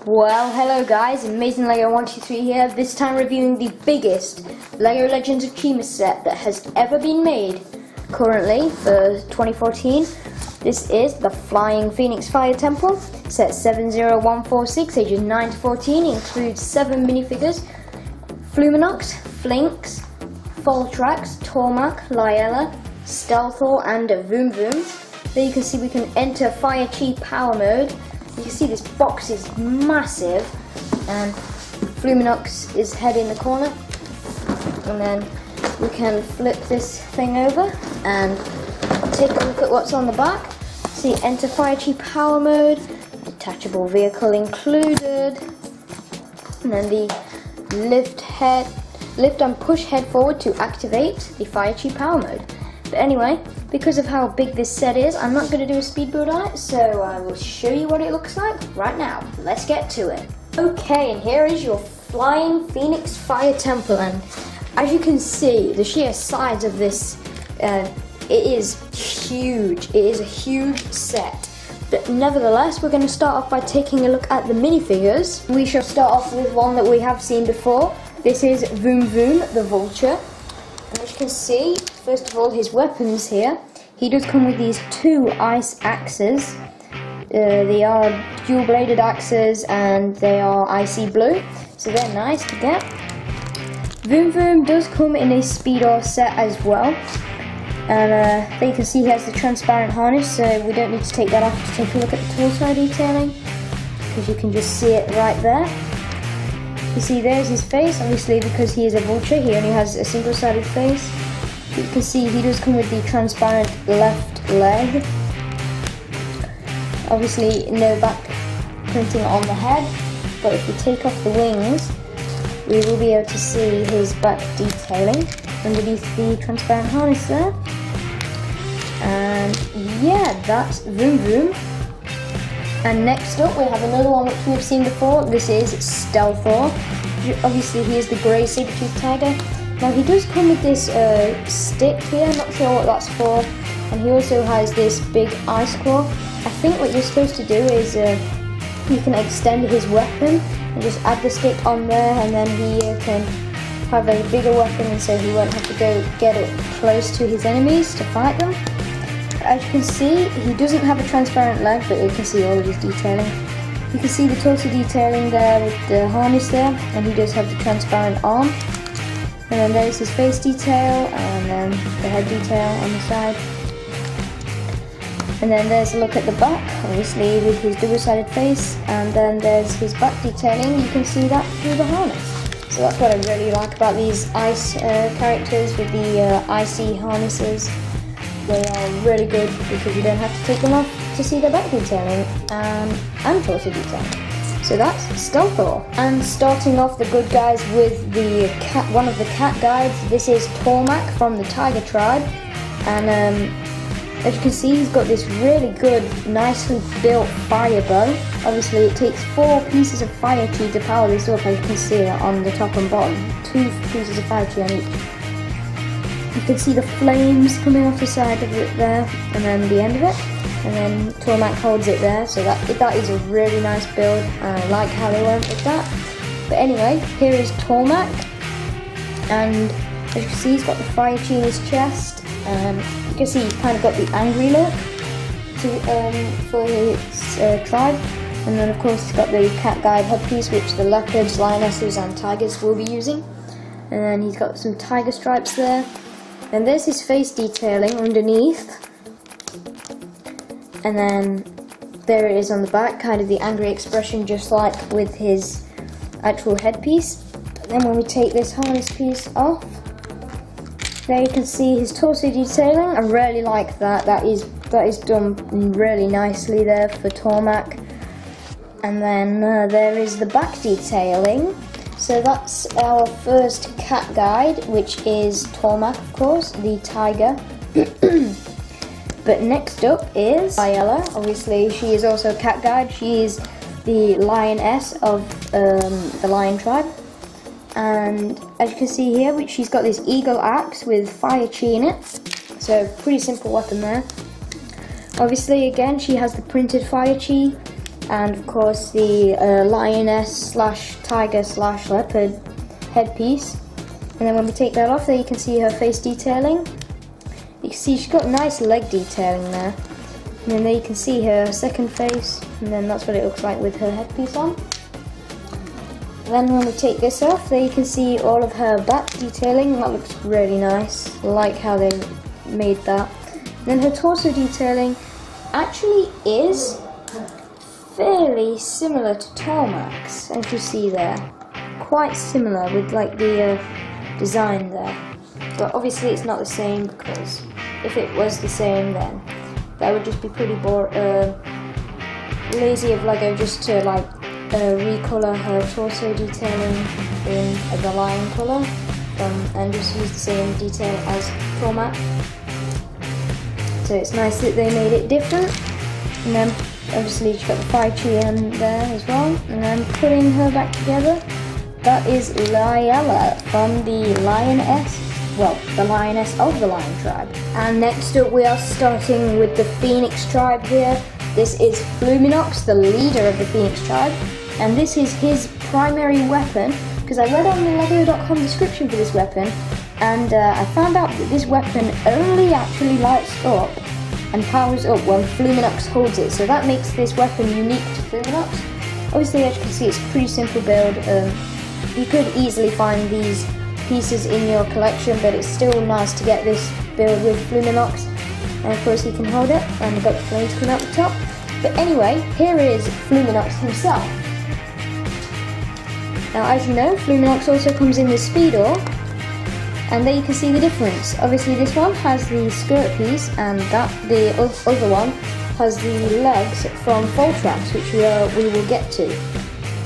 Well, hello guys, Amazing Lego 123 here, this time reviewing the biggest LEGO Legends of Chima set that has ever been made currently for 2014. This is the Flying Phoenix Fire Temple, set 70146, ages 9 to 14, includes 7 minifigures, Fluminox, Flinks, Vulture, Tormac, Lyella, Stealthor and Voom Voom. There you can see we can enter Fire Chi Power Mode. You can see this box is massive, and Fluminox is head in the corner, and then we can flip this thing over and take a look at what's on the back. See, enter Fire Chi Power Mode, detachable vehicle included, and then the lift and push head forward to activate the Fire Chi Power Mode. But anyway, because of how big this set is, I'm not going to do a speed build on it, so I will show you what it looks like right now. Let's get to it. Okay, and here is your Flying Phoenix Fire Temple, and as you can see, the sheer size of this, it is huge. It is a huge set. But nevertheless, we're going to start off by taking a look at the minifigures. We shall start off with one that we have seen before. This is Voom Voom, the Vulture. And as you can see, first of all, his weapons here. He does come with these 2 ice axes. They are dual-bladed axes and they are icy blue, so they're nice to get. Voom Voom does come in a Speedo set as well. And there you can see he has the transparent harness, so we don't need to take that off to take a look at the torso detailing, because you can just see it right there. You see there's his face, obviously because he is a vulture, he only has a single-sided face. You can see he does come with the transparent left leg. Obviously no back printing on the head, but if we take off the wings, we will be able to see his back detailing underneath the transparent harness there. And yeah, that's Voom Voom. And next up we have another one which we've seen before. This is Stealthor. Obviously he is the grey Sabertooth Tiger. Now he does come with this stick here, not sure what that's for. And he also has this big ice claw. I think what you're supposed to do is you can extend his weapon and just add the stick on there, and then he can have a bigger weapon, and so he won't have to go get it close to his enemies to fight them. As you can see, he doesn't have a transparent leg, but you can see all of his detailing. You can see the torso detailing there with the harness there, and he does have the transparent arm. And then there's his face detail, and then the head detail on the side. And then there's a look at the back, obviously with his double-sided face, and then there's his back detailing. You can see that through the harness. So that's what I really like about these ice characters with the icy harnesses. They are really good because you don't have to take them off to see their back detailing and torso detailing. So that's Stealthor. And starting off the good guys with the cat, one of the cat guides. This is Tormac from the Tiger Tribe, and as you can see, he's got this really good, nicely built fire bow. Obviously, it takes 4 pieces of fire chi to power this up, as you can see on the top and bottom. 2 pieces of fire chi on each. You can see the flames coming off the side of it there, and then the end of it. And then Tormac holds it there, so that is a really nice build. I like how they went with that. But anyway, here is Tormac, and as you can see, he's got the fire chi in his chest. You can see he's kind of got the angry look for his tribe. And then of course he's got the cat guide headpiece, which the leopards, lionesses and tigers will be using. And then he's got some tiger stripes there. And there's his face detailing underneath. And then there it is on the back, kind of the angry expression, just like with his actual headpiece. But then when we take this harness piece off, there you can see his torso detailing. I really like that. That is done really nicely there for Tormac. And then there is the back detailing. So that's our first cat guide, which is Tormac, of course, the tiger. But next up is Lyella. Obviously, she is also a cat guide. She is the lioness of the lion tribe. And as you can see here, she's got this eagle axe with fire chi in it. So pretty simple weapon there. Obviously, again, she has the printed fire chi and of course the lioness / tiger / leopard headpiece. And then when we take that off, there you can see her face detailing. You can see she's got nice leg detailing there. And then there you can see her second face, and then that's what it looks like with her headpiece on. Then when we take this off, there you can see all of her back detailing. That looks really nice. I like how they made that. And then her torso detailing actually is fairly similar to Tormac's, as you see there. Quite similar with like the design there. But obviously it's not the same, because if it was the same, then that would just be pretty lazy of Lego just to like recolor her torso detailing in the lion colour and just use the same detail as Tormac. So it's nice that they made it different. And then obviously she's got the fire tree in there as well. And then putting her back together, that is Liella from the lioness. Well, the lioness of the lion tribe. And next up we are starting with the Phoenix tribe here. This is Fluminox, the leader of the Phoenix tribe. And this is his primary weapon, because I read on the Lego.com description for this weapon, and I found out that this weapon only actually lights up and powers up when Fluminox holds it. So that makes this weapon unique to Fluminox. Obviously, as you can see, it's a pretty simple build. You could easily find these pieces in your collection, but it's still nice to get this build with Fluminox. And of course, he can hold it, and we've got the flames coming out the top. But anyway, here is Fluminox himself. Now, as you know, Fluminox also comes in the Speedo, and there you can see the difference. Obviously, this one has the skirt piece, and the other one has the legs from Vulture, which we will get to.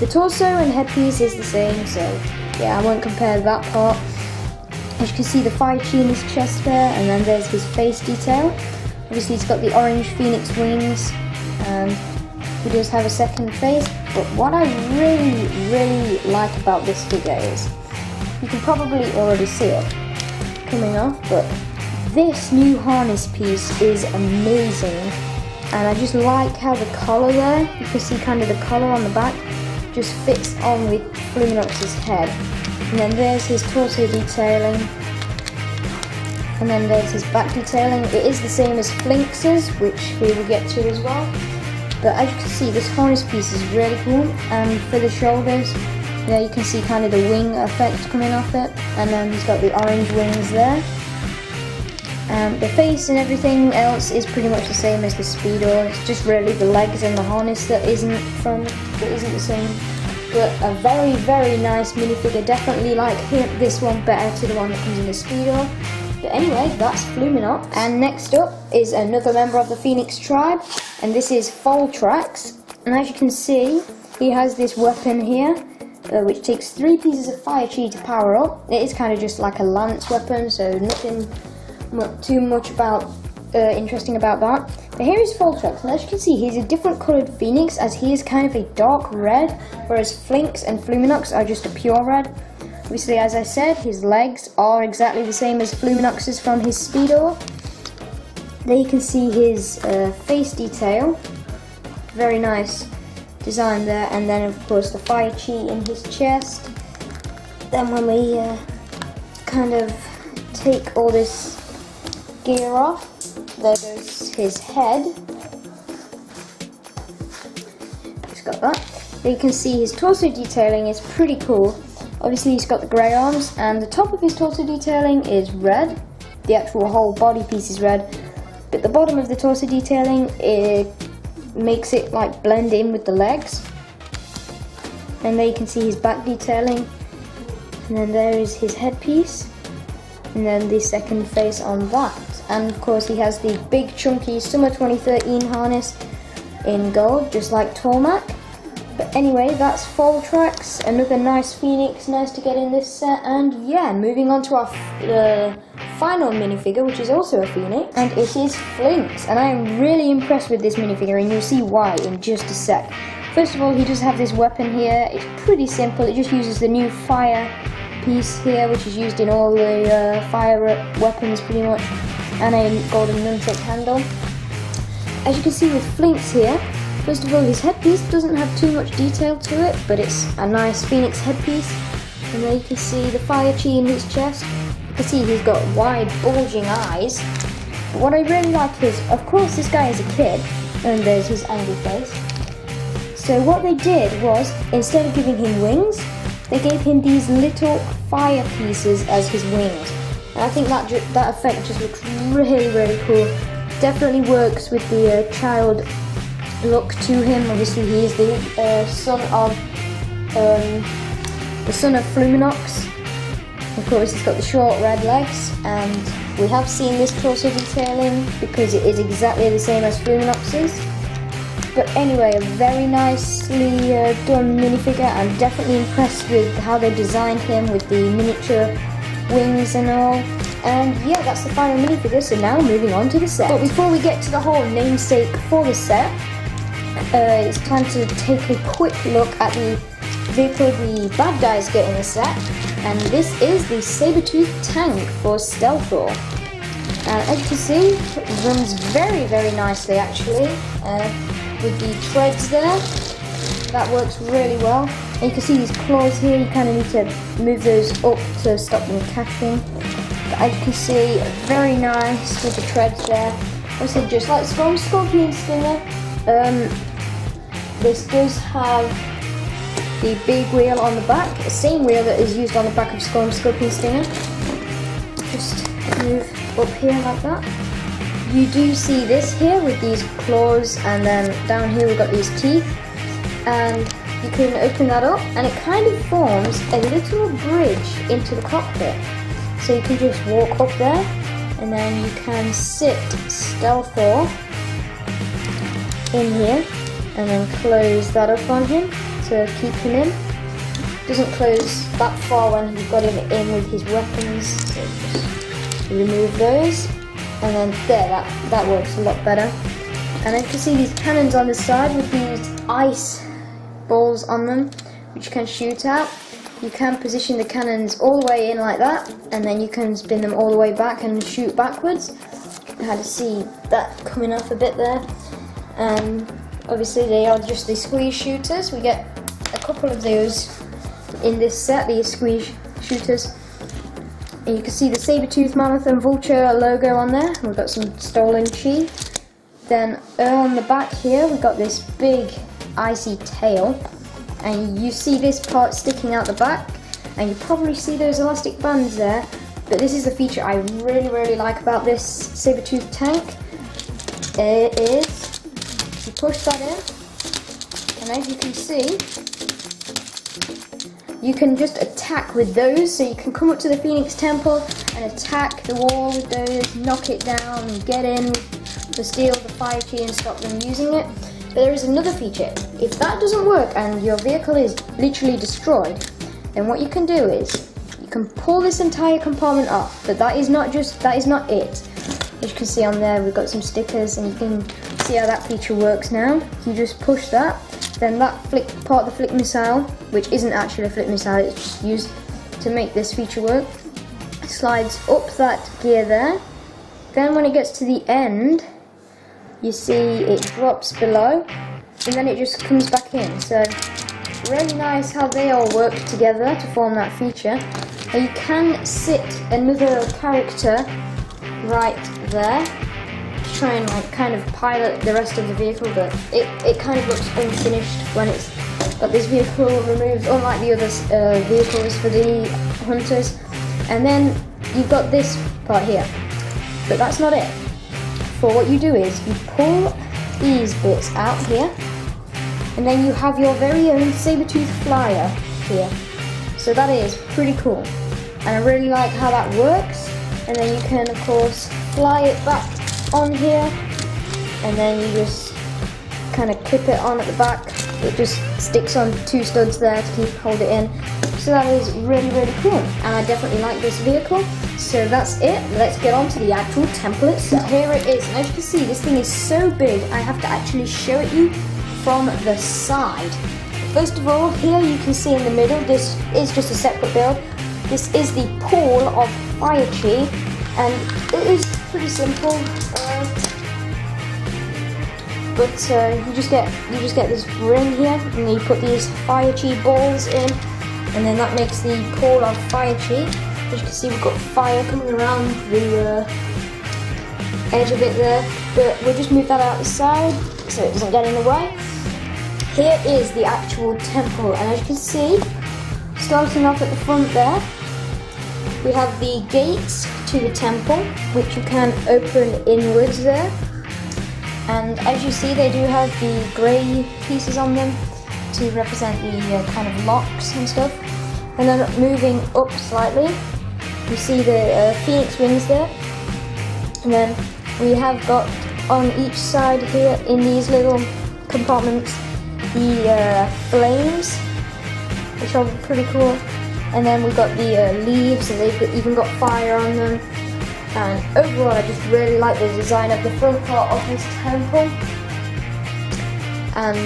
The torso and headpiece is the same, so yeah, I won't compare that part. As you can see, the fire chi in his chest there, and then there's his face detail. Obviously, he's got the orange phoenix wings, and he does have a second face. But what I really like about this figure is, you can probably already see it coming off, but this new harness piece is amazing. And I just like how the collar there, you can see kind of the collar on the back, just fits on with Fluminox's head. And then there's his torso detailing, and then there's his back detailing. It is the same as Flinx's, which we will get to as well. But as you can see, this harness piece is really cool, and for the shoulders, there you can see kind of the wing effect coming off it, and then he's got the orange wings there. The face and everything else is pretty much the same as the Speedo. It's just really the legs and the harness that isn't the same. But a very nice minifigure. Definitely like this one better to the one that comes in the Speedo. But anyway, that's Fluminox. And next up is another member of the Phoenix tribe, and this is Vultrax. And as you can see, he has this weapon here, which takes 3 pieces of fire chi to power up. It is kind of just like a lance weapon, so nothing too much about interesting about that. But here is Vultrax, and as you can see, he's a different coloured Phoenix, as he is kind of a dark red, whereas Flinx and Fluminox are just a pure red. Obviously, as I said, his legs are exactly the same as Fluminox's from his Speedo. There you can see his face detail. Very nice design there. And then, of course, the fire chi in his chest. Then when we kind of take all this gear off, there goes his head. Just got that. There you can see his torso detailing is pretty cool. Obviously, he's got the grey arms, and the top of his torso detailing is red. The actual whole body piece is red, but the bottom of the torso detailing, it makes it like blend in with the legs. And there you can see his back detailing, and then there is his headpiece, and then the second face on that. And of course, he has the big chunky Summer 2013 harness in gold, just like Tormac. But anyway, that's Vultrax, another nice Phoenix, nice to get in this set. And yeah, moving on to our final minifigure, which is also a Phoenix, and it is Flinx. And I am really impressed with this minifigure, and you'll see why in just a sec. First of all, he does have this weapon here. It's pretty simple. It just uses the new fire piece here, which is used in all the fire weapons pretty much, and a golden nunchuck handle. As you can see with Flinx here, First of all, his headpiece doesn't have too much detail to it, but it's a nice phoenix headpiece. And then you can see the fire chi in his chest. You can see he's got wide, bulging eyes. But what I really like is, of course, this guy is a kid, and there's his angry face. So what they did was, instead of giving him wings, they gave him these little fire pieces as his wings. And I think that effect just looks really, really cool. Definitely works with the child look to him. Obviously, he is the son of Fluminox. Of course, he's got the short red legs, and we have seen this torso detailing because it is exactly the same as Fluminox's. But anyway, a very nicely done minifigure. I'm definitely impressed with how they designed him with the miniature wings and all. And yeah, that's the final minifigure, so now moving on to the set. But before we get to the whole namesake for the set, it's time to take a quick look at the vehicle the bad guys get in the set. And this is the Sabertooth Tank for Stealthor. As you can see, it runs very, very nicely actually. With the treads there, that works really well. And you can see these claws here, you kind of need to move those up to stop them catching. But as you can see, very nice with the treads there. Also, just like Scorpion Stinger, this does have the big wheel on the back, the same wheel that is used on the back of Scorpion Stinger. Just move up here like that. You do see this here with these claws, and then down here we've got these teeth, and you can open that up and it kind of forms a little bridge into the cockpit. So you can just walk up there, and then you can sit Stealthor in here and then close that up on him to keep him in. Doesn't close that far when you've got him in with his weapons, so just remove those. And then there, that works a lot better. And then you can see these cannons on the side with these ice balls on them, which you can shoot at. You can position the cannons all the way in like that, and then you can spin them all the way back and shoot backwards. I had to see that coming off a bit there. And obviously they are just the squeeze shooters. We get a couple of those in this set, these squeeze shooters. And you can see the Sabertooth, Mammoth and Vulture logo on there. We've got some stolen chi. Then on the back here we've got this big icy tail. And you see this part sticking out the back. And you probably see those elastic bands there. But this is the feature I really, really like about this Sabertooth Tank. It is, you push that in, and as you can see, you can just attack with those. So you can come up to the Phoenix Temple and attack the wall with those, knock it down and get in to steal the fire chi and stop them using it. But there is another feature. If that doesn't work and your vehicle is literally destroyed, then what you can do is you can pull this entire compartment off. But that is not it. As you can see on there, we've got some stickers, and you can see how that feature works now. You just push that, then that part of the flick missile, which isn't actually a flick missile, it's just used to make this feature work, slides up that gear there. Then when it gets to the end, you see it drops below, and then it just comes back in. So really nice how they all work together to form that feature. And you can sit another character right there to try and like kind of pilot the rest of the vehicle, but it kind of looks unfinished when it's got this vehicle removed, unlike the other vehicles for the hunters. And then you've got this part here, but that's not it. For what you do is you pull these bits out here, and then you have your very own Sabertooth flyer here. So that is pretty cool, and I really like how that works. And then you can of course fly it back on here, and then you just kind of clip it on at the back. It just sticks on two studs there to hold it in. So that is really, really cool, and I definitely like this vehicle. So that's it. Let's get on to the actual temple itself. Here it is, and as you can see, this thing is so big I have to actually show it you from the side. First of all, here you can see in the middle, this is just a separate build. This is the pool of fire chi, and it is pretty simple. But you just get this ring here, and then you put these fire chi balls in, and then that makes the core of fire chi. As you can see, we've got fire coming around the edge of it there, but we'll just move that out the side so it doesn't get in the way. Here is the actual temple, and as you can see, starting off at the front there, we have the gates to the temple, which you can open inwards there. And as you see, they do have the grey pieces on them to represent the kind of locks and stuff. And then moving up slightly, you see the phoenix wings there. And then we have got on each side here in these little compartments the flames, which are pretty cool. And then we've got the leaves, and they've even got fire on them. And overall, I just really like the design of the front part of this temple. And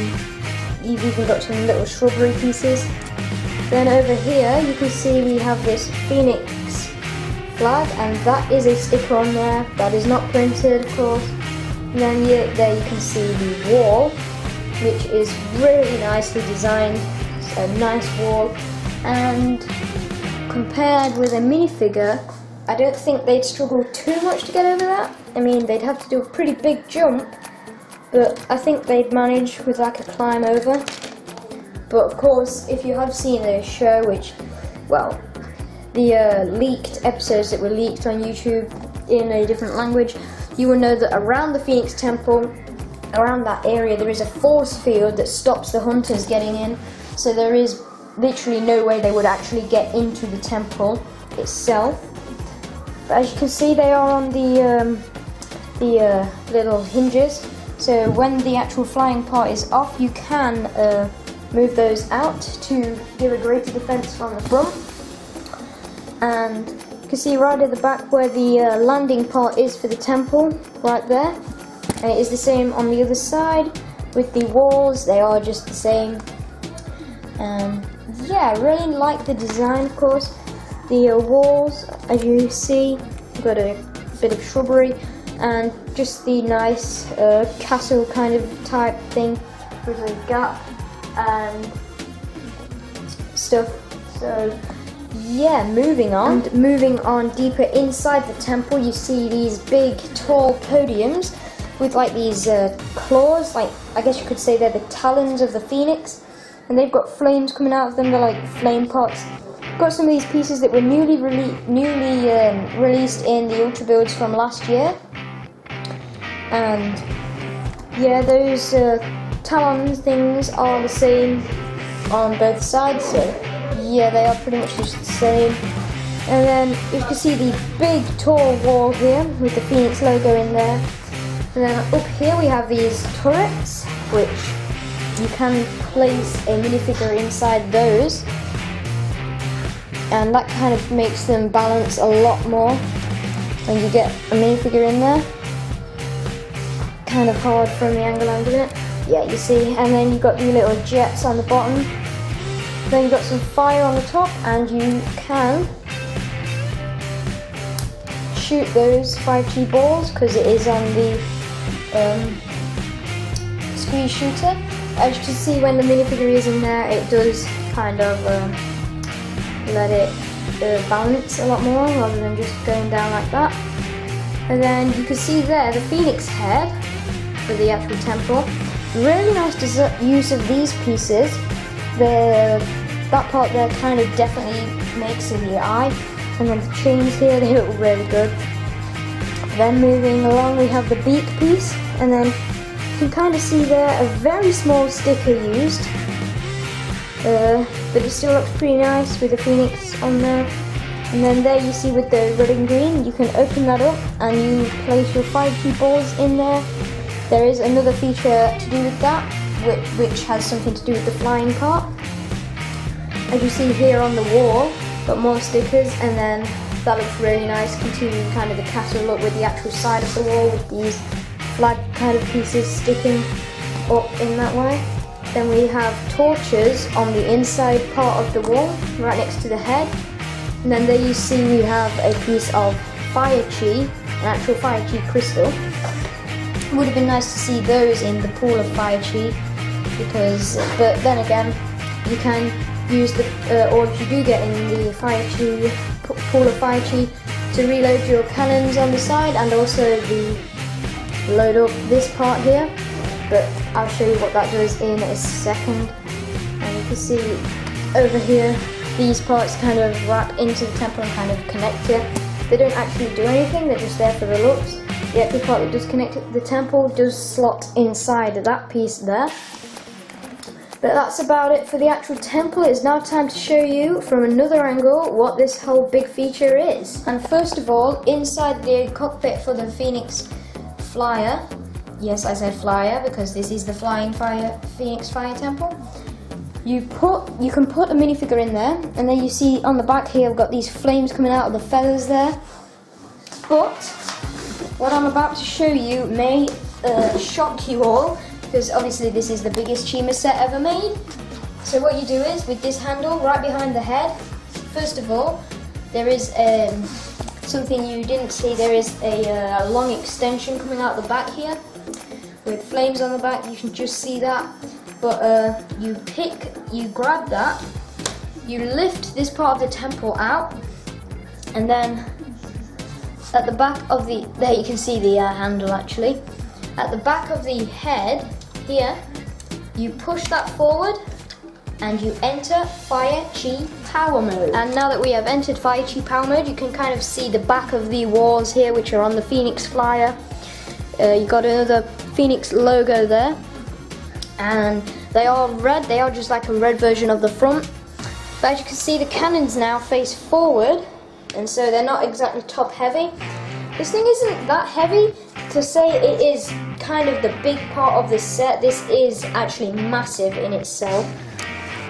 you've even got some little shrubbery pieces. Then over here, you can see we have this phoenix flag, and that is a sticker on there. That is not printed, of course. And then there you can see the wall, which is really nicely designed. It's a nice wall, and compared with a minifigure, I don't think they'd struggle too much to get over that. I mean, they'd have to do a pretty big jump, but I think they'd manage with like a climb over. But of course, if you have seen the show, which, well, the leaked episodes that were leaked on YouTube in a different language, you will know that around the Phoenix Temple, around that area, there is a force field that stops the hunters getting in. So there is literally no way they would actually get into the temple itself. But as you can see, they are on the little hinges. So when the actual flying part is off, you can move those out to give a greater defense from the front. And you can see right at the back where the landing part is for the temple, right there. And it is the same on the other side with the walls. They are just the same. Yeah, I really like the design, of course. The walls, as you see, got a bit of shrubbery and just the nice castle kind of type thing with a gap and stuff. So yeah, moving on deeper inside the temple, you see these big tall podiums with like these claws, like I guess you could say they're the talons of the phoenix, and they've got flames coming out of them. They're like flame pots. Got some of these pieces that were newly released in the Ultra builds from last year, and yeah, those talons things are the same on both sides, so yeah, they are pretty much just the same. And then you can see the big tall wall here with the Phoenix logo in there. And then up here we have these turrets, which you can place a minifigure inside those, and that kind of makes them balance a lot more when you get a minifigure in there. Kind of hard from the angle I'm doing it. Yeah, you see. And then you've got the little jets on the bottom. Then you've got some fire on the top, and you can shoot those 5G balls because it is on the squeeze shooter. As you can see, when the minifigure is in there, it does kind of let it balance a lot more rather than just going down like that. And then you can see there the phoenix head for the actual temple. Really nice use of these pieces. That part there kind of definitely makes in the eye, and then the chains here, they look really good. Then moving along, we have the beak piece, and then you can kind of see there a very small sticker used, but it still looks pretty nice with the phoenix on there. And then there you see with the red and green, you can open that up and you place your 5G balls in there. There is another feature to do with that, which has something to do with the flying part. As you see here on the wall, got more stickers, and then that looks really nice, continuing kind of the castle look with the actual side of the wall with these flag kind of pieces sticking up in that way. Then we have torches on the inside part of the wall, right next to the head. And then there you see we have a piece of fire chi, an actual fire chi crystal. would have been nice to see those in the pool of fire chi, because, but then again, you can use the, or if you do get in the fire chi, pool of fire chi, to reload your cannons on the side and also load up this part here. But I'll show you what that does in a second. And you can see over here, these parts kind of wrap into the temple and kind of connect it. They don't actually do anything, they're just there for the looks. The actual part that does connect it to the temple does slot inside that piece there. But that's about it for the actual temple. It's now time to show you from another angle what this whole big feature is. And first of all, inside the cockpit for the Phoenix Flyer, yes, I said flyer because this is the flying Phoenix Fire Temple. You can put a minifigure in there, and then you see on the back here I've got these flames coming out of the feathers there. But what I'm about to show you may shock you all, because obviously this is the biggest Chima set ever made. So what you do is, with this handle right behind the head, first of all, there is something you didn't see. There is a long extension coming out the back here, with flames on the back. You can just see that. But you grab that, you lift this part of the temple out, and then at the back of there you can see the handle actually. At the back of the head here, you push that forward and you enter Fire Chi Power Mode. And now that we have entered Fire Chi Power Mode, you can kind of see the back of the walls here, which are on the Phoenix Flyer. You got another Phoenix logo there, and they are red. They are just like a red version of the front. But as you can see, the cannons now face forward, and so they're not exactly top heavy. This thing isn't that heavy. To say it is kind of the big part of this set, this is actually massive in itself.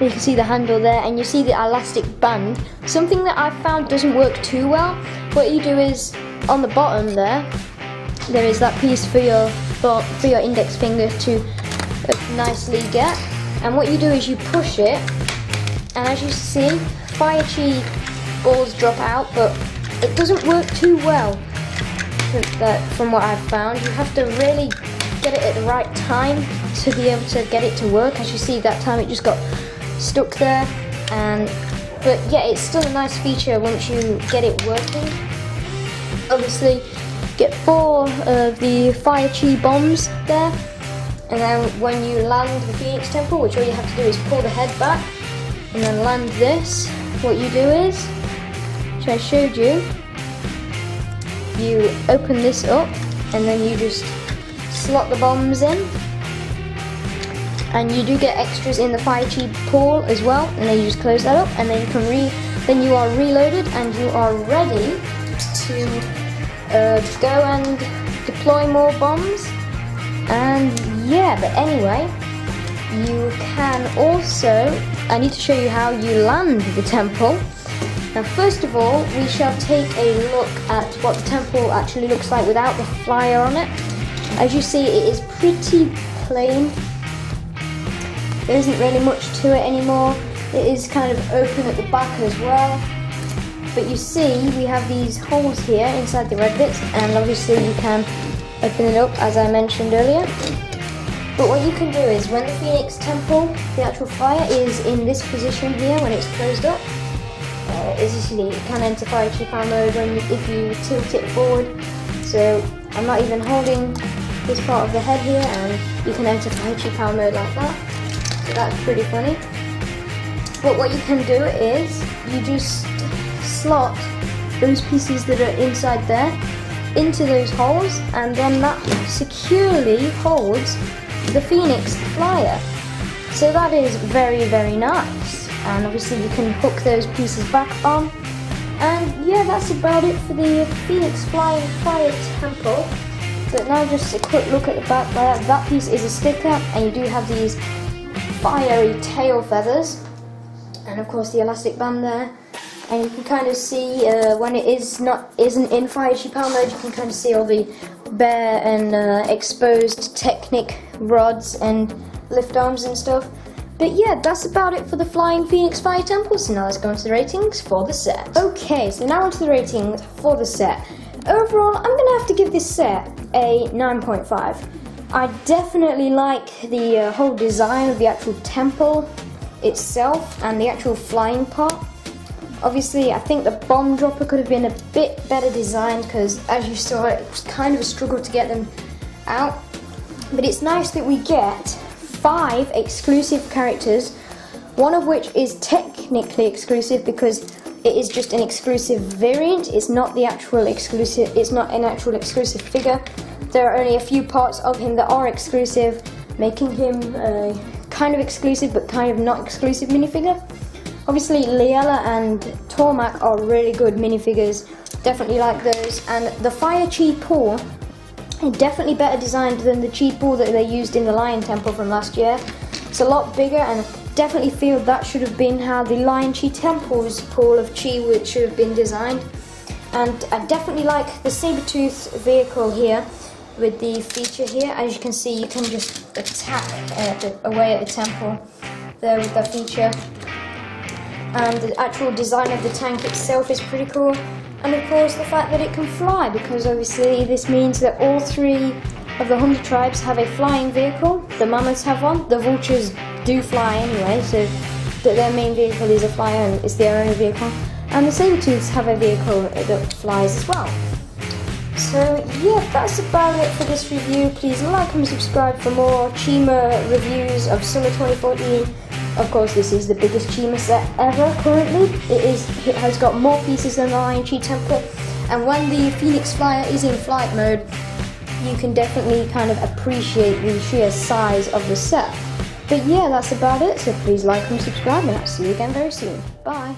You can see the handle there, and you see the elastic band. Something that I've found doesn't work too well. What you do is, on the bottom there is that piece for your index finger to nicely get. And what you do is you push it, and as you see, Fire Chi balls drop out, but it doesn't work too well. From what I've found, you have to really get it at the right time to be able to get it to work. As you see, that time it just got stuck there, but yeah, it's still a nice feature once you get it working. Obviously, get 4 of the Fire Chi bombs there, and then when you land the Phoenix Temple, which all you have to do is pull the head back and then land this, what you do is, which I showed you, you open this up and then you just slot the bombs in, and you do get extras in the Fire Chi pool as well, and then you just close that up, and then you can then you are reloaded and you are ready to go and deploy more bombs. And yeah, but anyway, you can also, I need to show you how you land the temple. Now first of all, we shall take a look at what the temple actually looks like without the flyer on it. As you see, it is pretty plain. There isn't really much to it anymore. It is kind of open at the back as well. But you see, we have these holes here inside the red bits, and obviously you can open it up as I mentioned earlier. But what you can do is, when the Phoenix Temple, the actual flyer, is in this position here when it's closed up, as you see, you can enter Fire Chi Power Mode if you tilt it forward. So I'm not even holding this part of the head here, and you can enter Fire Chi Power Mode like that. So that's pretty funny. But what you can do is, you just slot those pieces that are inside there into those holes, and then that securely holds the Phoenix Flyer. So that is very, very nice. And obviously you can hook those pieces back on. And yeah, that's about it for the Phoenix Flying Fire Temple. But now just a quick look at the back there. That piece is a sticker, and you do have these fiery tail feathers, and of course the elastic band there. And you can kind of see when it isn't in Fire Chi Power Mode, you can kind of see all the bare and exposed Technic rods and lift arms and stuff. But yeah, that's about it for the Flying Phoenix Fire Temple. So now let's go into the ratings for the set. Okay, so now onto the ratings for the set. overall, I'm gonna have to give this set a 9.5. I definitely like the whole design of the actual temple itself and the actual flying part. Obviously, I think the bomb dropper could have been a bit better designed because, as you saw, it was kind of a struggle to get them out. But it's nice that we get 5 exclusive characters, one of which is technically exclusive because it is just an exclusive variant. It's not the actual exclusive. It's not an actual exclusive figure. There are only a few parts of him that are exclusive, making him kind of exclusive but kind of not exclusive minifigure. Obviously, Liella and Tormak are really good minifigures. Definitely like those. And the Fire Chi Pool is definitely better designed than the Chi Pool that they used in the Lion Temple from last year. It's a lot bigger, and I definitely feel that should have been how the Lion Chi Temple's pool of Chi should have been designed. And I definitely like the Sabertooth vehicle here with the feature here. As you can see, you can just attack away at the temple there with that feature. And the actual design of the tank itself is pretty cool. And of course the fact that it can fly, because obviously this means that all 3 of the 100 tribes have a flying vehicle. The mammoths have one, the vultures do fly anyway, so their main vehicle is a flyer and it's their own vehicle. And the Sabertooths have a vehicle that flies as well. So yeah, that's about it for this review. Please like and subscribe for more Chima reviews of summer 2014. Of course, this is the biggest Chima set ever currently. It has got more pieces than the Lion Chi Temple, and when the Phoenix Flyer is in flight mode, you can definitely kind of appreciate the sheer size of the set. But yeah, that's about it, so please like and subscribe, and I'll see you again very soon. Bye!